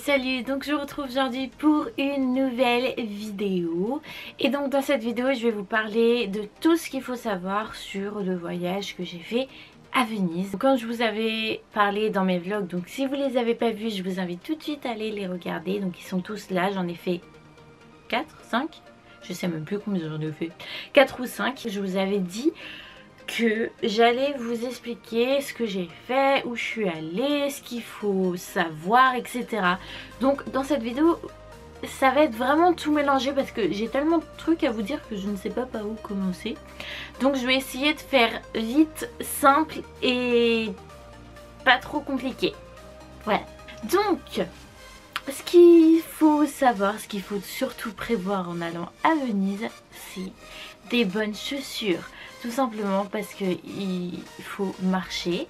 Salut, donc je vous retrouve aujourd'hui pour une nouvelle vidéo. Et donc dans cette vidéo je vais vous parler de tout ce qu'il faut savoir sur le voyage que j'ai fait à Venise. Quand je vous avais parlé dans mes vlogs, donc si vous les avez pas vus, je vous invite tout de suite à aller les regarder. Donc ils sont tous là, j'en ai fait 4, 5, je sais même plus combien j'en ai fait, 4 ou 5. Je vous avais dit que j'allais vous expliquer ce que j'ai fait, où je suis allée, ce qu'il faut savoir, etc. Donc dans cette vidéo ça va être vraiment tout mélangé parce que j'ai tellement de trucs à vous dire que je ne sais pas par où commencer. Donc je vais essayer de faire vite, simple et pas trop compliqué. Voilà. Donc ce qu'il faut savoir, ce qu'il faut surtout prévoir en allant à Venise, c'est des bonnes chaussures. Tout simplement parce qu'il faut marcher.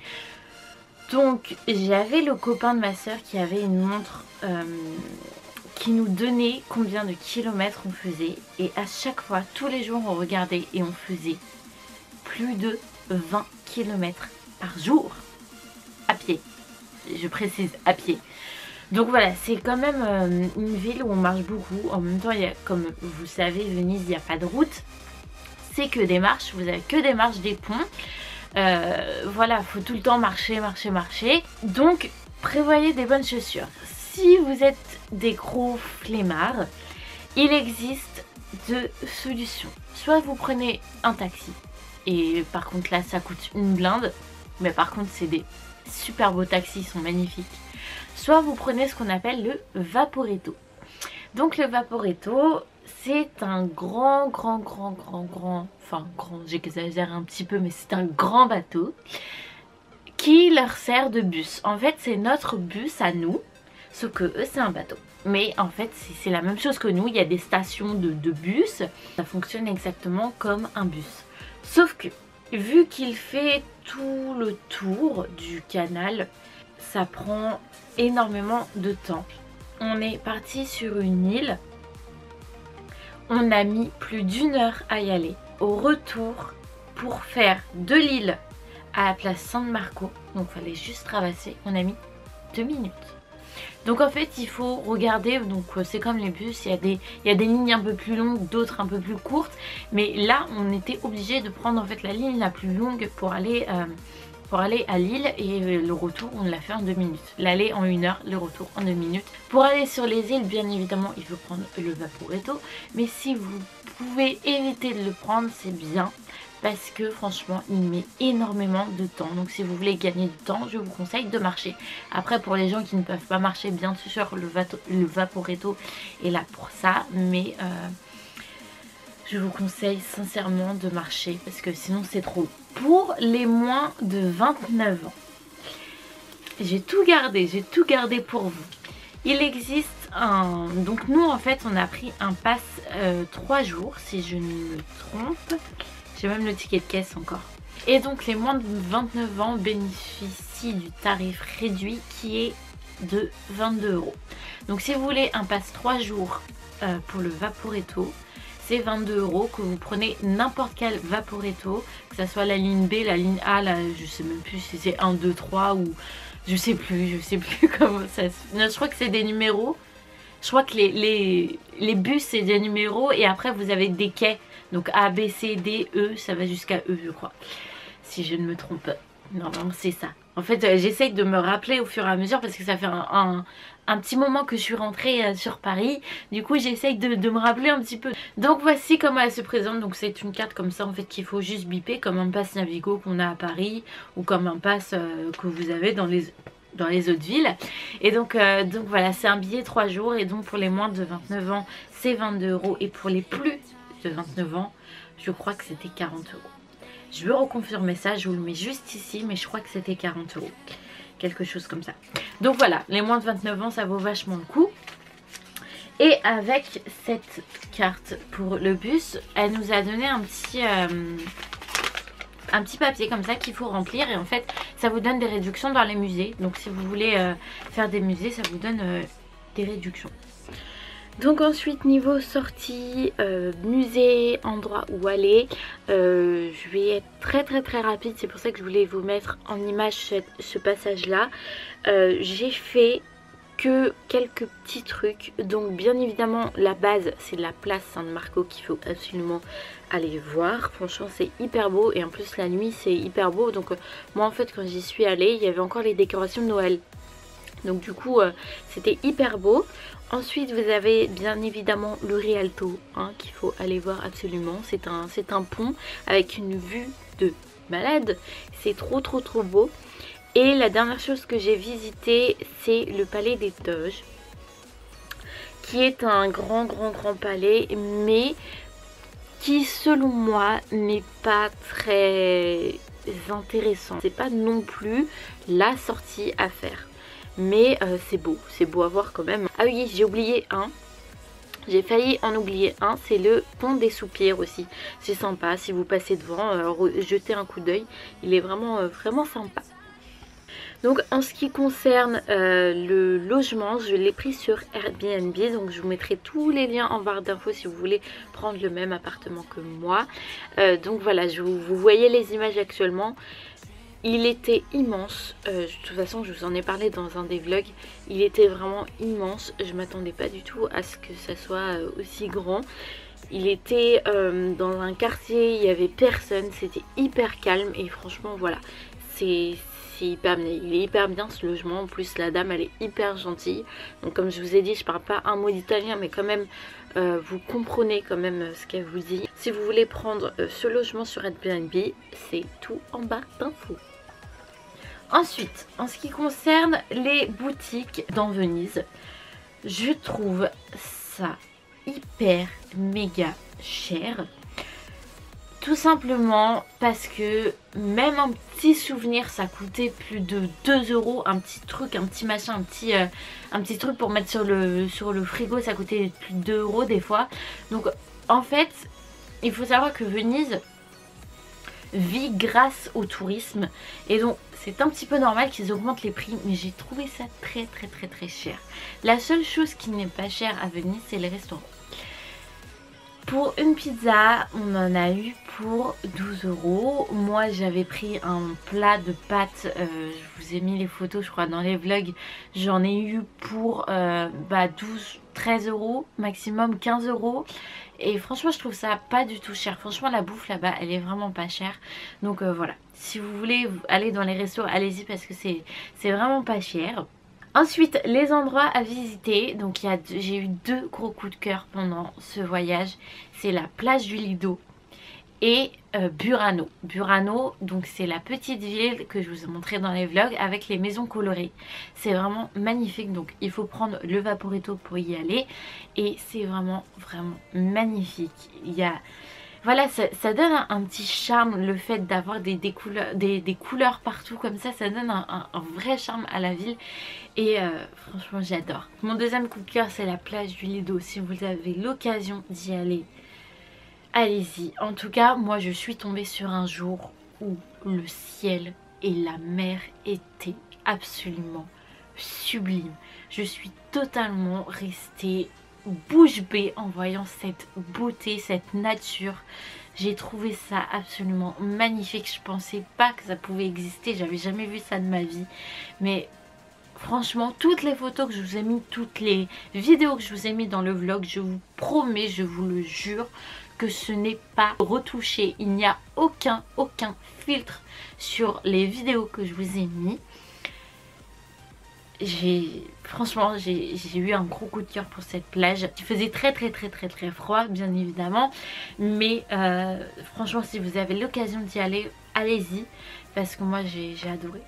Donc j'avais le copain de ma soeur qui avait une montre qui nous donnait combien de kilomètres on faisait. Et à chaque fois, tous les jours on regardait et on faisait plus de 20 kilomètres par jour. À pied. Je précise, à pied. Donc voilà, c'est quand même une ville où on marche beaucoup. En même temps, il y a, comme vous savez, Venise, il n'y a pas de route. C'est que des marches, vous avez que des marches, des ponts. Voilà, faut tout le temps marcher. Donc prévoyez des bonnes chaussures. Si vous êtes des gros flemmards, il existe deux solutions. Soit vous prenez un taxi, et par contre là ça coûte une blinde, mais par contre c'est des super beaux taxis, ils sont magnifiques. Soit vous prenez ce qu'on appelle le Vaporetto. Donc le Vaporetto, c'est un grand, j'exagère un petit peu, mais c'est un grand bateau qui leur sert de bus. En fait, c'est notre bus à nous, sauf que eux, c'est un bateau. Mais en fait, c'est la même chose que nous, il y a des stations de bus. Ça fonctionne exactement comme un bus. Sauf que, vu qu'il fait tout le tour du canal, ça prend énormément de temps. On est parti sur une île. On a mis plus d'1 heure à y aller. Au retour, pour faire de l'île à la place San Marco, donc il fallait juste traverser, on a mis 2 minutes. Donc en fait il faut regarder, donc c'est comme les bus, il y a des lignes un peu plus longues, d'autres un peu plus courtes. Mais là on était obligé de prendre en fait la ligne la plus longue pour aller à Lille, et le retour on l'a fait en 2 minutes. L'aller en 1 heure, le retour en 2 minutes. Pour aller sur les îles, bien évidemment il faut prendre le Vaporetto, mais si vous pouvez éviter de le prendre, c'est bien, parce que franchement il met énormément de temps. Donc si vous voulez gagner du temps, je vous conseille de marcher. Après, pour les gens qui ne peuvent pas marcher, bien sûr le Vaporetto est là pour ça, mais je vous conseille sincèrement de marcher parce que sinon c'est trop. Pour les moins de 29 ans, j'ai tout gardé pour vous. Il existe un... Donc nous en fait on a pris un pass 3 jours si je ne me trompe. J'ai même le ticket de caisse encore. Et donc les moins de 29 ans bénéficient du tarif réduit qui est de 22 €. Donc si vous voulez un pass 3 jours pour le Vaporetto, c'est 22 € que vous prenez n'importe quel Vaporetto, que ce soit la ligne B, la ligne A, je sais même plus si c'est 1, 2, 3 ou je sais plus comment ça se... Non, je crois que c'est des numéros. Je crois que les bus c'est des numéros et après vous avez des quais. Donc A, B, C, D, E, ça va jusqu'à E je crois. Si je ne me trompe pas. Normalement c'est ça. En fait j'essaye de me rappeler au fur et à mesure parce que ça fait un petit moment que je suis rentrée sur Paris. Du coup j'essaye de me rappeler un petit peu. Donc voici comment elle se présente. Donc c'est une carte comme ça en fait qu'il faut juste biper, comme un pass Navigo qu'on a à Paris, ou comme un pass que vous avez dans les autres villes. Et donc voilà, c'est un billet 3 jours. Et donc pour les moins de 29 ans c'est 22 €. Et pour les plus de 29 ans, je crois que c'était 40 €. Je veux reconfirmer ça, je vous le mets juste ici, mais je crois que c'était 40 €. Quelque chose comme ça. Donc voilà, les moins de 29 ans, ça vaut vachement le coup. Et avec cette carte pour le bus, elle nous a donné un petit papier comme ça qu'il faut remplir. Et en fait, ça vous donne des réductions dans les musées. Donc si vous voulez faire des musées, ça vous donne des réductions. Donc ensuite niveau sortie, musée, endroit où aller, je vais être très rapide, c'est pour ça que je voulais vous mettre en image ce passage là. J'ai fait que quelques petits trucs. Donc bien évidemment la base c'est la place Saint-Marco qu'il faut absolument aller voir. Franchement c'est hyper beau et en plus la nuit c'est hyper beau. Donc moi en fait quand j'y suis allée il y avait encore les décorations de Noël. Donc du coup c'était hyper beau. Ensuite vous avez bien évidemment le Rialto hein, qu'il faut aller voir absolument. C'est un pont avec une vue de malade. C'est trop beau. Et la dernière chose que j'ai visité c'est le palais des Doges. Qui est un grand palais mais qui selon moi n'est pas très intéressant. C'est pas non plus la sortie à faire. Mais c'est beau à voir quand même. Ah oui, j'ai oublié un. J'ai failli en oublier un, c'est le pont des soupirs aussi. C'est sympa, si vous passez devant, jetez un coup d'œil. Il est vraiment sympa. Donc en ce qui concerne le logement, je l'ai pris sur Airbnb. Donc je vous mettrai tous les liens en barre d'infos si vous voulez prendre le même appartement que moi. Donc voilà, vous voyez les images actuellement. Il était immense, de toute façon je vous en ai parlé dans un des vlogs, il était vraiment immense, je m'attendais pas du tout à ce que ça soit aussi grand. Il était dans un quartier, il n'y avait personne, c'était hyper calme et franchement voilà, c'est hyper bien, il est hyper bien ce logement. En plus la dame elle est hyper gentille, donc comme je vous ai dit je parle pas un mot d'italien mais quand même vous comprenez quand même ce qu'elle vous dit. Si vous voulez prendre ce logement sur Airbnb, c'est tout en bas d'infos. Ensuite, en ce qui concerne les boutiques dans Venise, je trouve ça hyper méga cher. Tout simplement parce que même un petit souvenir ça coûtait plus de 2 €. Un petit truc, un petit machin, un petit truc pour mettre sur le frigo ça coûtait plus de 2 € des fois. Donc en fait il faut savoir que Venise vit grâce au tourisme et donc c'est un petit peu normal qu'ils augmentent les prix, mais j'ai trouvé ça très cher. La seule chose qui n'est pas chère à Venise c'est les restaurants. Pour une pizza on en a eu pour 12 €. Moi j'avais pris un plat de pâtes, je vous ai mis les photos je crois dans les vlogs. J'en ai eu pour 13 € maximum, 15 €. Et franchement je trouve ça pas du tout cher. Franchement la bouffe là-bas elle est vraiment pas chère. Donc voilà, si vous voulez aller dans les restos allez-y parce que c'est vraiment pas cher. Ensuite les endroits à visiter, donc j'ai eu 2 gros coups de cœur pendant ce voyage. C'est la plage du Lido et Burano. Burano, donc c'est la petite ville que je vous ai montré dans les vlogs avec les maisons colorées. C'est vraiment magnifique, donc il faut prendre le Vaporetto pour y aller. Et c'est vraiment magnifique. Il y a... Voilà, ça donne un petit charme, le fait d'avoir des couleurs partout comme ça donne un vrai charme à la ville. Et franchement j'adore. Mon deuxième coup de cœur c'est la plage du Lido. Si vous avez l'occasion d'y aller, allez-y. En tout cas moi je suis tombée sur un jour où le ciel et la mer étaient absolument sublimes. Je suis totalement restée bouche bée en voyant cette beauté, cette nature. J'ai trouvé ça absolument magnifique. Je pensais pas que ça pouvait exister, j'avais jamais vu ça de ma vie. Mais franchement, toutes les photos que je vous ai mis, toutes les vidéos que je vous ai mis dans le vlog, je vous promets, je vous le jure, que ce n'est pas retouché. Il n'y a aucun filtre sur les vidéos que je vous ai mis. Franchement j'ai eu un gros coup de cœur pour cette plage. Il faisait très froid bien évidemment, mais franchement si vous avez l'occasion d'y aller, allez-y parce que moi j'ai adoré.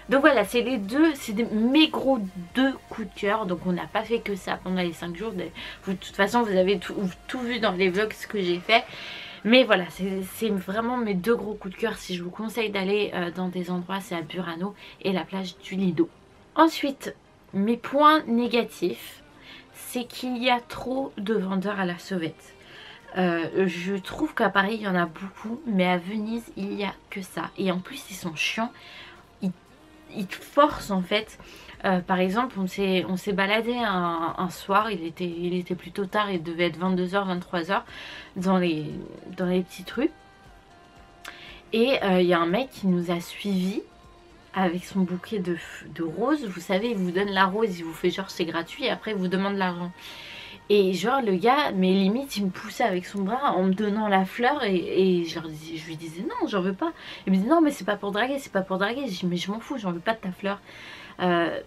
Donc voilà, c'est mes gros 2 coups de cœur. Donc on n'a pas fait que ça pendant les 5 jours. De toute façon vous avez tout vu dans les vlogs ce que j'ai fait. Mais voilà, c'est vraiment mes 2 gros coups de cœur. Si je vous conseille d'aller dans des endroits, c'est à Burano et la plage du Lido. Ensuite, mes points négatifs, c'est qu'il y a trop de vendeurs à la sauvette. Je trouve qu'à Paris il y en a beaucoup, mais à Venise il n'y a que ça. Et en plus ils sont chiants, ils te forcent en fait. Par exemple on s'est baladé un soir, il était plutôt tard, il devait être 22 h, 23 h dans les petites rues. Et il y a un mec qui nous a suivis. avec son bouquet de roses. Vous savez, il vous donne la rose, il vous fait genre c'est gratuit et après il vous demande l'argent. Et genre le gars, mais limite il me poussait avec son bras en me donnant la fleur et je lui disais non, j'en veux pas. Il me dit non mais c'est pas pour draguer, c'est pas pour draguer. Je dis mais je m'en fous, j'en veux pas de ta fleur.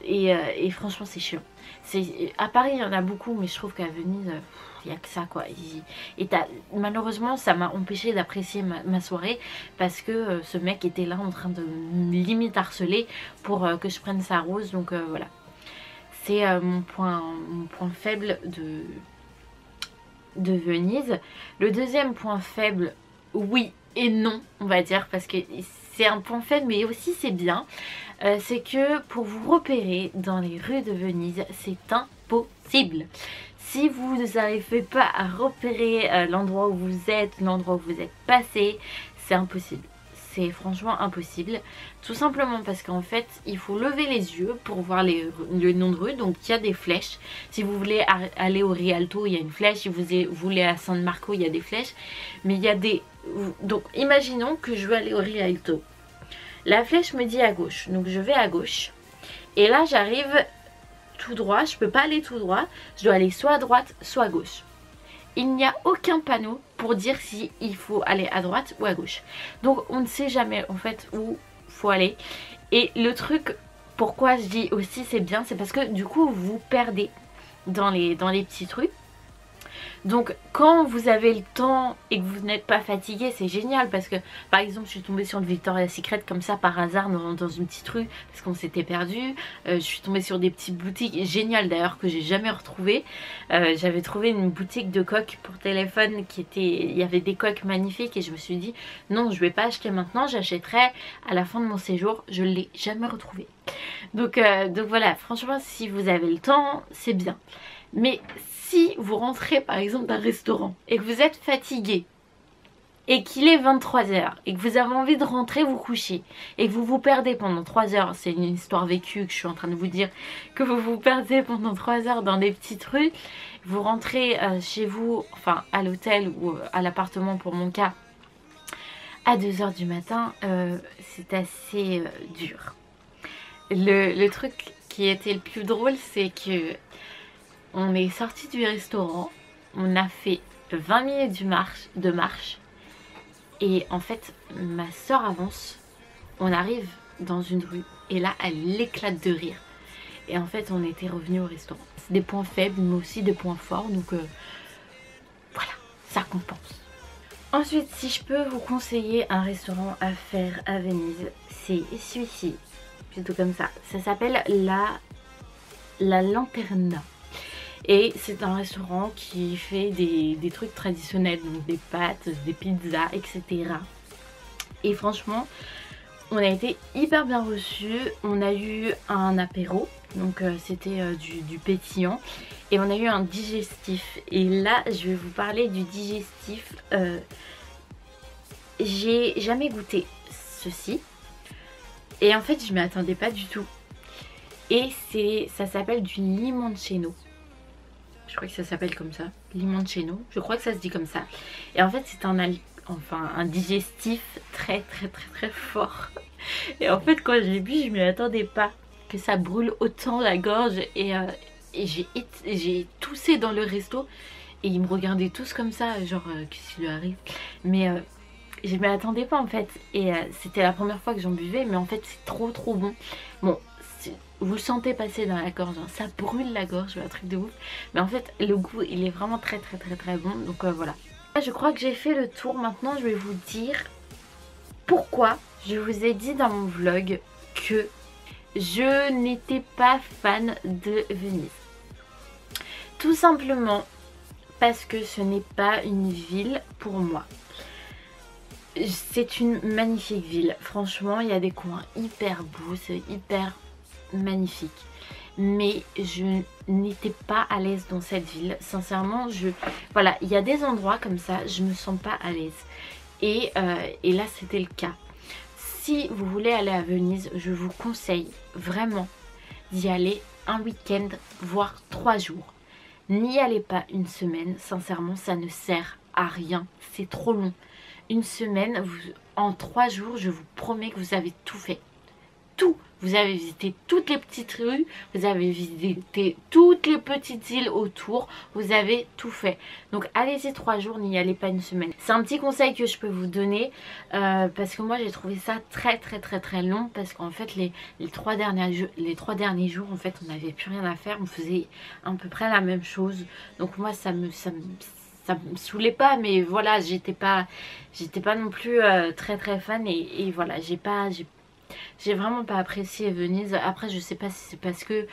Et franchement c'est chiant. À Paris il y en a beaucoup, mais je trouve qu'à Venise il n'y a que ça quoi. Malheureusement ça m'a empêché d'apprécier ma soirée parce que ce mec était là en train de limite harceler pour que je prenne sa rose. Donc voilà. C'est mon point faible de Venise. Le deuxième point faible, oui et non, on va dire, parce que c'est un point faible, mais aussi c'est bien. C'est que pour vous repérer dans les rues de Venise, c'est impossible. Si vous n'arrivez pas à repérer l'endroit où vous êtes, l'endroit où vous êtes passé, c'est impossible. C'est franchement impossible, tout simplement parce qu'en fait il faut lever les yeux pour voir le nom de rue. Donc il y a des flèches, si vous voulez aller au Rialto il y a une flèche, si vous voulez à San Marco il y a des flèches, mais il y a des... Donc imaginons que je veux aller au Rialto, la flèche me dit à gauche, donc je vais à gauche et là j'arrive tout droit, je peux pas aller tout droit, je dois aller soit à droite soit à gauche. Il n'y a aucun panneau pour dire si il faut aller à droite ou à gauche. Donc on ne sait jamais en fait où faut aller. Et le truc, pourquoi je dis aussi c'est bien, c'est parce que du coup vous perdez dans les petites rues. Donc quand vous avez le temps et que vous n'êtes pas fatigué, c'est génial parce que par exemple je suis tombée sur le Victoria's Secret comme ça par hasard dans une petite rue parce qu'on s'était perdu. Je suis tombée sur des petites boutiques géniales d'ailleurs que j'ai jamais retrouvées. J'avais trouvé une boutique de coques pour téléphone qui était... Il y avait des coques magnifiques et je me suis dit non, je vais pas acheter maintenant, j'achèterai à la fin de mon séjour. Je ne l'ai jamais retrouvée. Donc voilà, franchement si vous avez le temps c'est bien. Mais si vous rentrez par exemple d'un restaurant et que vous êtes fatigué et qu'il est 23 h et que vous avez envie de rentrer vous coucher et que vous vous perdez pendant 3 heures, c'est une histoire vécue que je suis en train de vous dire, que vous vous perdez pendant 3 heures dans des petites rues, vous rentrez chez vous, enfin à l'hôtel ou à l'appartement pour mon cas, à 2 h du matin, c'est assez dur. Le truc qui était le plus drôle, c'est que on est sorti du restaurant, on a fait 20 minutes de marche et en fait ma soeur avance, on arrive dans une rue et là elle éclate de rire et en fait on était revenu au restaurant. C'est des points faibles mais aussi des points forts, donc voilà, ça compense. Ensuite si je peux vous conseiller un restaurant à faire à Venise, c'est celui-ci, plutôt comme ça s'appelle la Lanterna. Et c'est un restaurant qui fait des trucs traditionnels, donc des pâtes, des pizzas, etc. Et franchement, on a été hyper bien reçus. On a eu un apéro, donc c'était du pétillant. Et on a eu un digestif. Et là, je vais vous parler du digestif. J'ai jamais goûté ceci. Et en fait, je m'y attendais pas du tout. Et ça s'appelle du limoncello. Je crois que ça s'appelle comme ça, limoncello, je crois que ça se dit comme ça. Et en fait c'est un digestif très fort. Et en fait quand j'ai bu, je m'y attendais pas que ça brûle autant la gorge. Et j'ai toussé dans le resto et ils me regardaient tous comme ça, genre qu'est-ce qui lui arrive. Mais je m'y attendais pas en fait. Et c'était la première fois que j'en buvais, mais en fait c'est trop bon. Bon, vous le sentez passer dans la gorge, hein. Ça brûle la gorge, un truc de ouf. Mais en fait le goût il est vraiment très bon. Donc voilà. Je crois que j'ai fait le tour. Maintenant je vais vous dire pourquoi je vous ai dit dans mon vlog que je n'étais pas fan de Venise. Tout simplement parce que ce n'est pas une ville pour moi. C'est une magnifique ville, franchement il y a des coins hyper beaux, c'est hyper magnifique, mais je n'étais pas à l'aise dans cette ville, sincèrement. Voilà, il y a des endroits comme ça, je me sens pas à l'aise et là c'était le cas. Si vous voulez aller à Venise, je vous conseille vraiment d'y aller un week-end, voire 3 jours. N'y allez pas une semaine, sincèrement ça ne sert à rien, c'est trop long. Une semaine, en 3 jours, je vous promets que vous avez tout fait. tout. Vous avez visité toutes les petites rues, vous avez visité toutes les petites îles autour, vous avez tout fait. Donc allez-y 3 jours, n'y allez pas une semaine. C'est un petit conseil que je peux vous donner parce que moi j'ai trouvé ça très long parce qu'en fait les 3 derniers jours en fait on n'avait plus rien à faire, on faisait à peu près la même chose. Donc moi ça me saoulait pas, mais voilà, j'étais pas non plus très fan et voilà, j'ai vraiment pas apprécié Venise. Après je sais pas si c'est parce que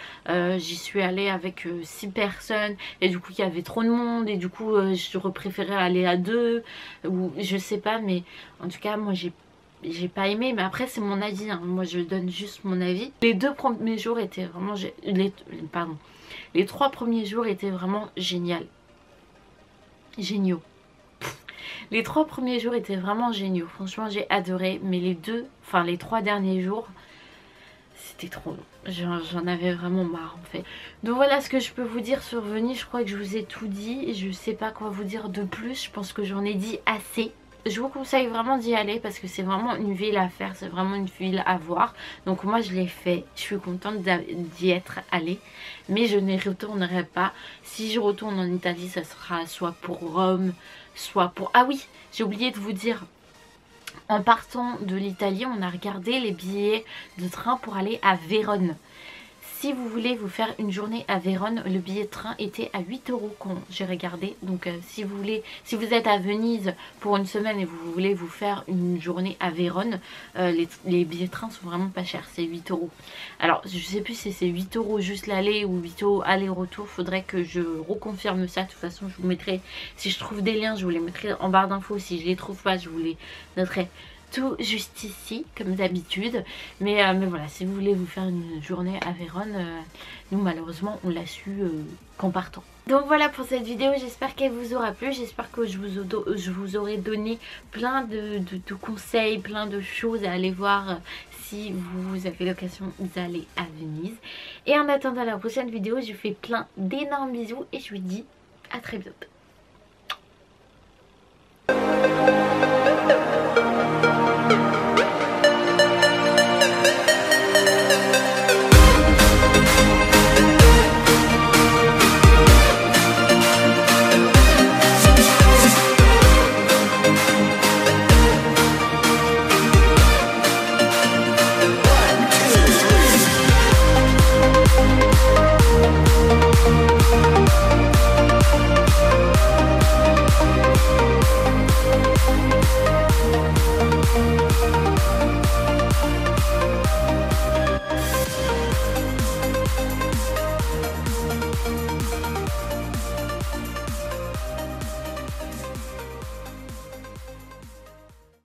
j'y suis allée avec 6 personnes et du coup il y avait trop de monde et du coup j'aurais préféré aller à 2 ou je sais pas, mais en tout cas moi j'ai pas aimé, mais après c'est mon avis hein. Moi je donne juste mon avis. Les 2 premiers jours étaient vraiment les 3 premiers jours étaient vraiment géniaux. Les 3 premiers jours étaient vraiment géniaux, franchement j'ai adoré, mais les 3 derniers jours, c'était trop long. J'en avais vraiment marre en fait. Donc voilà ce que je peux vous dire sur Venise, je crois que je vous ai tout dit, je sais pas quoi vous dire de plus, je pense que j'en ai dit assez. Je vous conseille vraiment d'y aller parce que c'est vraiment une ville à faire, c'est vraiment une ville à voir. Donc moi je l'ai fait, je suis contente d'y être allée, mais je n'y retournerai pas. Si je retourne en Italie, ça sera soit pour Rome, soit pour... Ah oui, j'ai oublié de vous dire, en partant de l'Italie, on a regardé les billets de train pour aller à Vérone. Si vous voulez vous faire une journée à Vérone, le billet de train était à 8 € quand j'ai regardé. Donc si vous êtes à Venise pour une semaine et vous voulez vous faire une journée à Vérone, les billets de train sont vraiment pas chers, c'est 8 €. Alors je sais plus si c'est 8 € juste l'aller ou 8 € aller-retour, faudrait que je reconfirme ça. De toute façon je vous mettrai, si je trouve des liens je vous les mettrai en barre d'infos, si je les trouve pas je vous les noterai tout juste ici comme d'habitude, mais voilà, si vous voulez vous faire une journée à Vérone, nous malheureusement on l'a su qu'en partant. Donc voilà pour cette vidéo, j'espère qu'elle vous aura plu, j'espère que je vous aurai donné plein de conseils, plein de choses à aller voir si vous avez l'occasion d'aller à Venise. Et en attendant la prochaine vidéo, je vous fais plein d'énormes bisous et je vous dis à très bientôt.